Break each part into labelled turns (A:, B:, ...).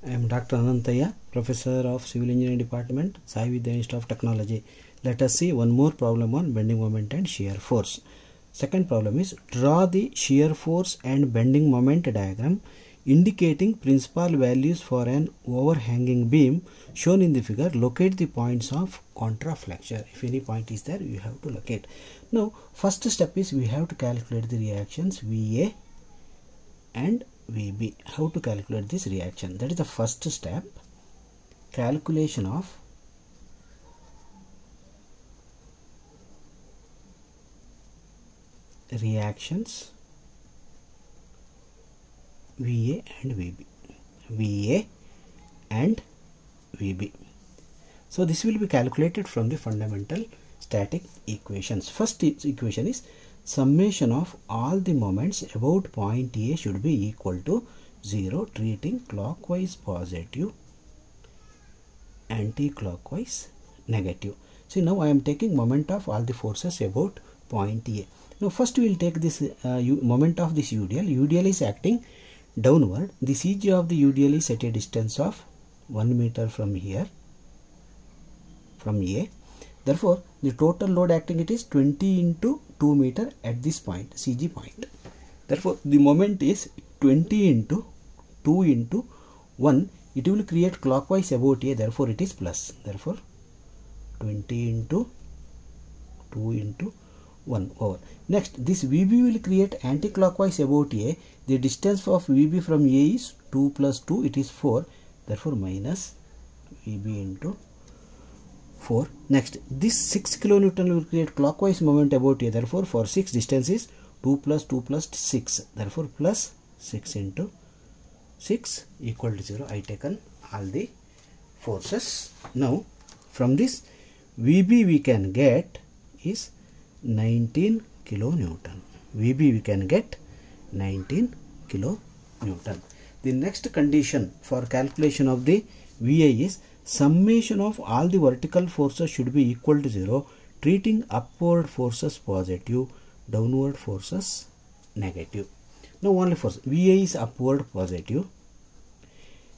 A: I am Dr. Anantaya, Professor of Civil Engineering Department, Sai Vidya Institute of Technology. Let us see one more problem on bending moment and shear force. Second problem is draw the shear force and bending moment diagram indicating principal values for an overhanging beam shown in the figure. Locate the points of contraflexure. If any point is there, you have to locate. Now, first step is we have to calculate the reactions VA and VB. How to calculate this reaction? That is the first step. Calculation of reactions VA and VB. VA and VB. So this will be calculated from the fundamental static equations. First equation is summation of all the moments about point A should be equal to 0, treating clockwise positive, anti-clockwise negative. See, now I am taking moment of all the forces about point A. Now first we will take this moment of this UDL. UDL is acting downward. The CG of the UDL is at a distance of 1 meter from here, from A. Therefore, the total load acting it is 20 into 2 meter at this point, CG point. Therefore, the moment is 20 into 2 into 1. It will create clockwise about A. Therefore, it is plus. Therefore, 20 into 2 into 1 over. Next, this VB will create anti-clockwise about A. The distance of VB from A is 2 plus 2. It is 4. Therefore, minus VB into 4. Next, this 6 kilonewton will create clockwise moment about A. Therefore, for 6 distance is 2 plus 2 plus 6. Therefore, plus 6 into 6 equal to 0. I taken all the forces. Now, from this VB we can get is 19 kilonewton. VB we can get 19 kilonewton. The next condition for calculation of the VA is summation of all the vertical forces should be equal to 0, treating upward forces positive, downward forces negative. Now only force VA is upward positive,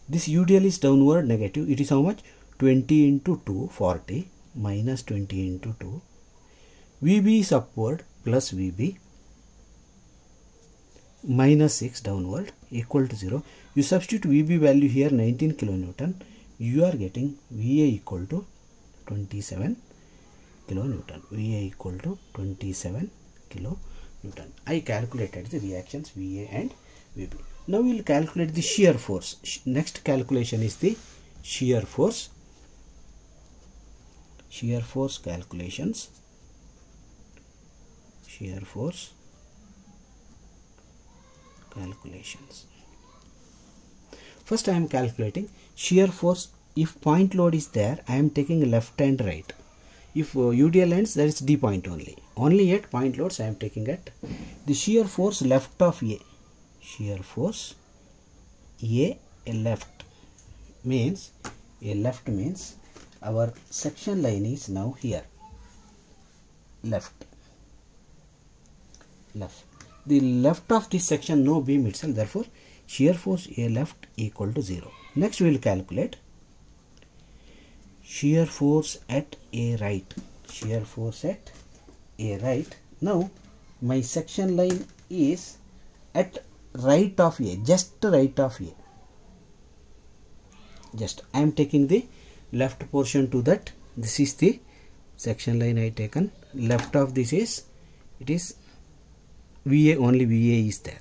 A: this UDL is downward negative. It is how much? 20 into 2, 40, minus 20 into 2. VB is upward, plus VB, minus 6 downward, equal to 0. You substitute VB value here 19 kilonewton. You are getting VA equal to 27 kilonewton. VA equal to 27 kilonewton. I calculated the reactions VA and VB. Now we will calculate the shear force. Next calculation is the shear force. Shear force calculations. Shear force calculations. First I am calculating shear force. If point load is there, I am taking left and right. If UDL ends, that is D point only. Only at point loads I am taking at the shear force left of A. Shear force A left means our section line is now here. Left. The left of this section no beam itself. Therefore, shear force A left equal to 0. Next we will calculate shear force at A right. Shear force at A right. Now my section line is at right of A, just right of A. Just I am taking the left portion to that. This is the section line I taken. Left of this is, it is VA, only VA is there.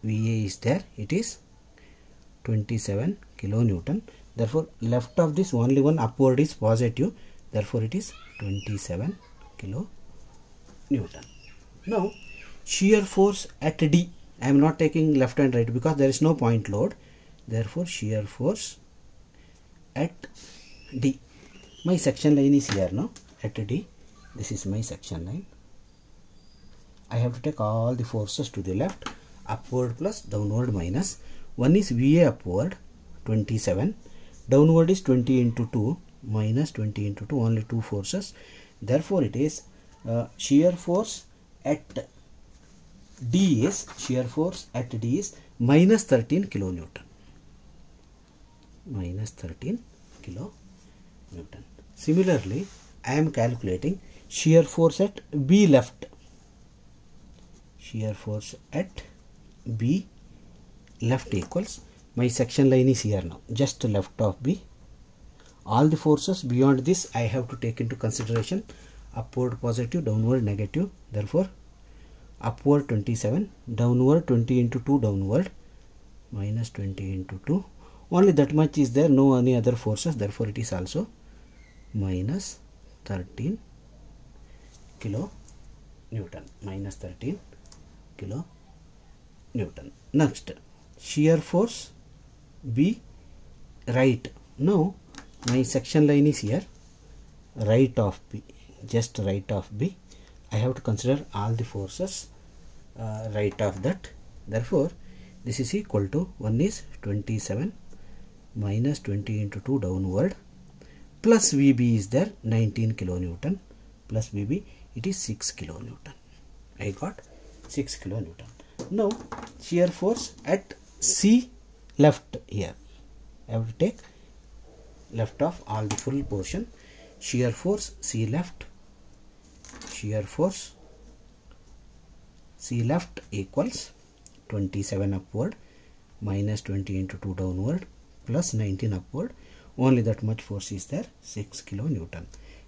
A: VA is there. It is 27 kilonewton. Therefore, left of this only one upward is positive. Therefore, it is 27 kilonewton. Now, shear force at D. I am not taking left and right because there is no point load. Therefore, shear force at D. My section line is here now. At D. This is my section line. I have to take all the forces to the left. Upward plus downward minus. One is VA upward 27. Downward is 20 into 2 minus 20 into 2. Only 2 forces. Therefore, it is shear force at D is, shear force at D is minus 13 kilonewton. minus 13 kilo Newton. Similarly, I am calculating shear force at B left. Shear force at B left equals, my section line is here now, just left of B. All the forces beyond this I have to take into consideration, upward positive, downward negative. Therefore, upward 27, downward 20 into 2 downward, minus 20 into 2. Only that much is there, no any other forces. Therefore, it is also minus 13 kilo Newton. Minus 13 kilo Newton. Next, shear force B right. Now, my section line is here, right of B, just right of B. I have to consider all the forces right of that. Therefore, this is equal to, one is 27 minus 20 into 2 downward, plus VB is there, 19 kilonewton, plus VB, it is 6 kilonewton. I got 6 kilonewton. Now, shear force at C left here. I have to take left of all the full portion. Shear force C left. Shear force C left equals 27 upward minus 20 into 2 downward plus 19 upward. Only that much force is there, 6 kilonewton.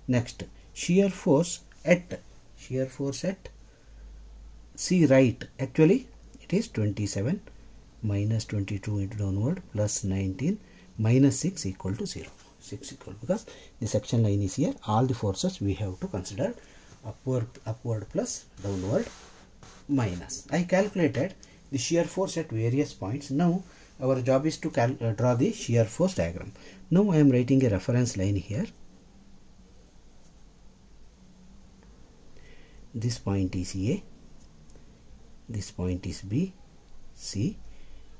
A: Next, shear force at C right. Actually, it is 27 minus 22 into downward plus 19 minus 6 equal to 0. 6 equal, because the section line is here. All the forces we have to consider, upward plus downward minus. I calculated the shear force at various points. Now our job is to draw the shear force diagram. Now I am writing a reference line here. This point is A, this point is B, C,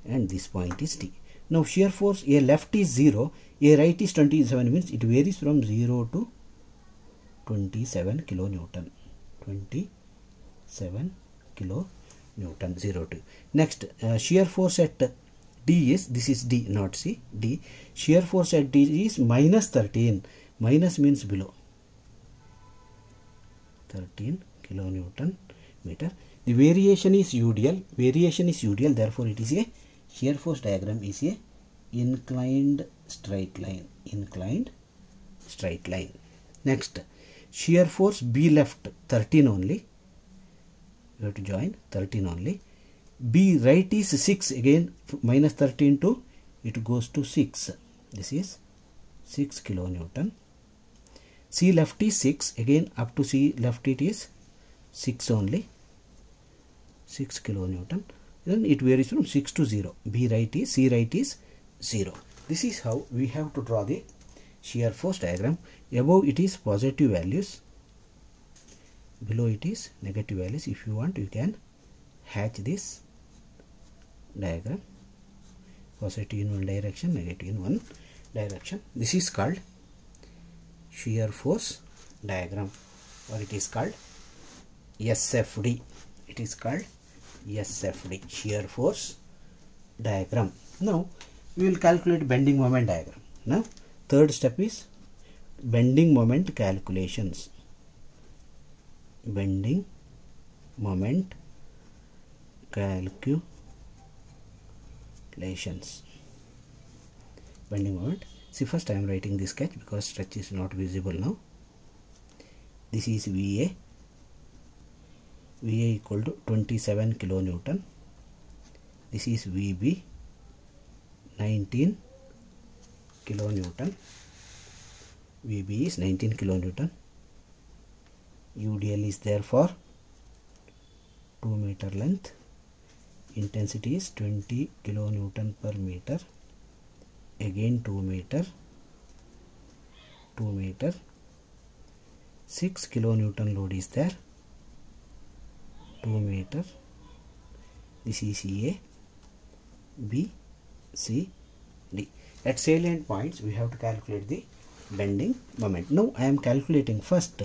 A: and this point is D. Now shear force A left is 0, A right is 27, means it varies from 0 to 27 kilonewton. 27 kilonewton, 0 to. Next, shear force at D is, this is D, not C, D. Shear force at D is minus 13. Minus means below. 13 kilonewton meter. The variation is usual. Therefore, it is a shear force diagram is a inclined straight line. Next, shear force B left 13 only. You have to join 13 only. B right is 6, again minus 13 to it goes to 6. This is 6 kilonewton. C left is 6, again up to C left it is 6 only, 6 kilonewton. Then it varies from 6 to 0. B right is, C right is 0. This is how we have to draw the shear force diagram. Above it is positive values, below it is negative values. If you want, you can hatch this diagram. Positive in one direction, negative in one direction. This is called shear force diagram, or it is called SFD. It is called SFD, shear force diagram. Now we will calculate bending moment diagram. Now third step is bending moment calculations. Bending moment calculations. Bending moment. See, first I am writing this sketch because stretch is not visible now. This is VA. VA equal to 27 kilonewton. This is VB, 19 kilonewton. VB is 19 kilonewton. UDL is there for 2 meter length. Intensity is 20 kilonewton per meter. Again 2 meter. 6 kilonewton load is there. 2 meter. This is A, B, C, D. At salient points we have to calculate the bending moment. Now I am calculating first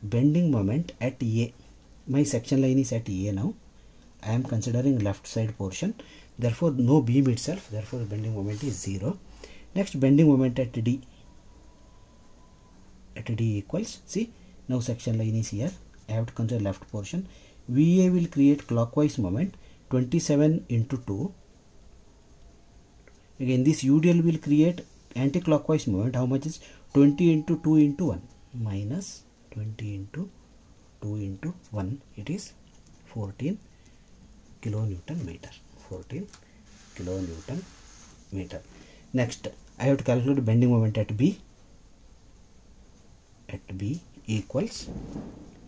A: bending moment at A. My section line is at A now. I am considering left side portion. Therefore no beam itself. Therefore bending moment is 0. Next, bending moment at D. At D equals, see, now section line is here. I have to consider left portion. VA will create clockwise moment 27 into 2. Again, this UDL will create anti-clockwise moment. How much is 20 into 2 into 1 minus 20 into 2 into 1. It is 14 kilonewton meter. 14 kilonewton meter. Next, I have to calculate bending moment at B. At B equals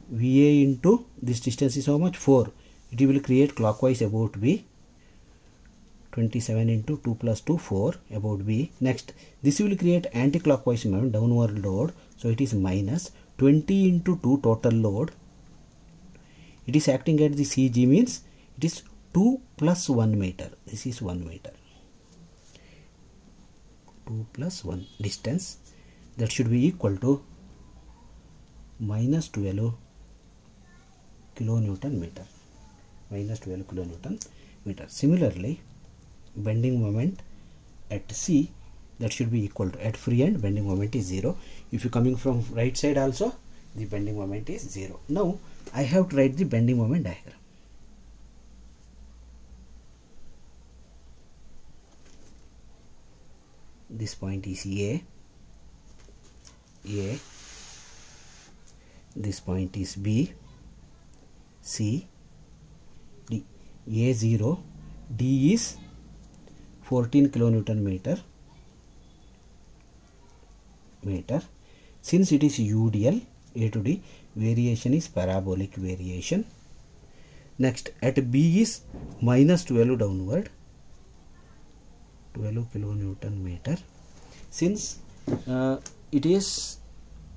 A: VA into this distance is how much? 4. It will create clockwise about B. 27 into 2 plus 2, 4 about B. Next, this will create anti-clockwise moment, downward load. So it is minus 20 into 2 total load. It is acting at the CG, means it is 2 plus 1 meter. This is 1 meter. 2 plus 1 distance. That should be equal to minus 12 kilonewton meter. Minus 12 kilonewton meter. Similarly, bending moment at C, that should be equal to, at free end bending moment is 0. If you coming from right side also, the bending moment is 0. Now I have to write the bending moment diagram. This point is A. This point is B, C, D. A 0, D is 14 kilonewton meter. Since it is UDL, A to D, variation is parabolic variation. Next, at B is minus 12 downward, 12 kilonewton meter. Since it is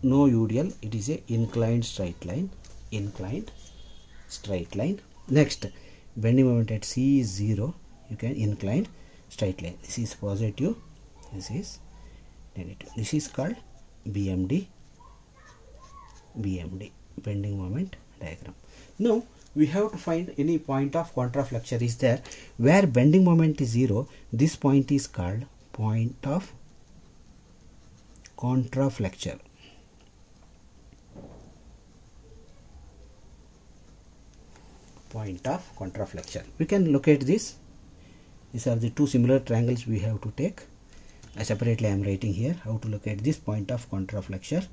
A: no UDL, it is a inclined straight line. Next, bending moment at C is 0. You can inclined straight line. This is positive, this is negative. This is called BMD, bending moment diagram. Now we have to find any point of contraflexure is there where bending moment is 0. This point is called point of contraflexure. Point of contraflexure. We can locate this. These are the two similar triangles we have to take. Separately I am writing here how to locate this point of contraflexure.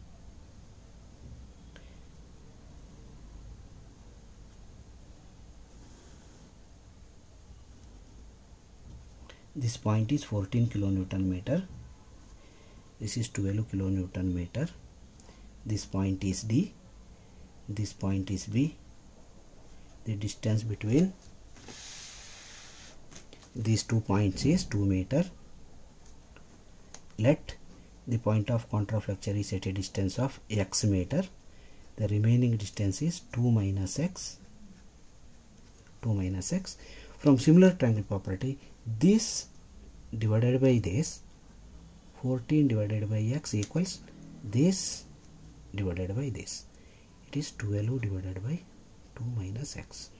A: This point is 14 kilonewton meter. This is 12 kilonewton meter. This point is D. This point is B. The distance between these 2 points is 2 meter. Let the point of contraflexure is at a distance of x meter. The remaining distance is 2 minus x. From similar triangle property, this divided by this, 14 divided by x equals this divided by this. It is 12 divided by 2 minus x.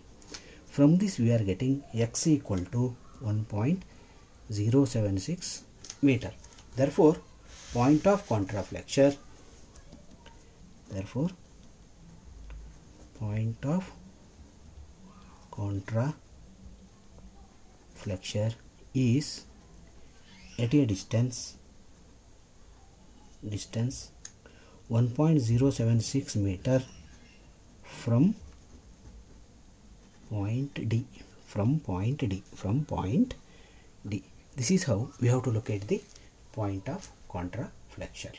A: From this we are getting x equal to 1.076 meter. Therefore, point of contraflexure. Point of contraflexure is at a distance 1.076 meter from point D. This is how we have to locate the point of contraflexure.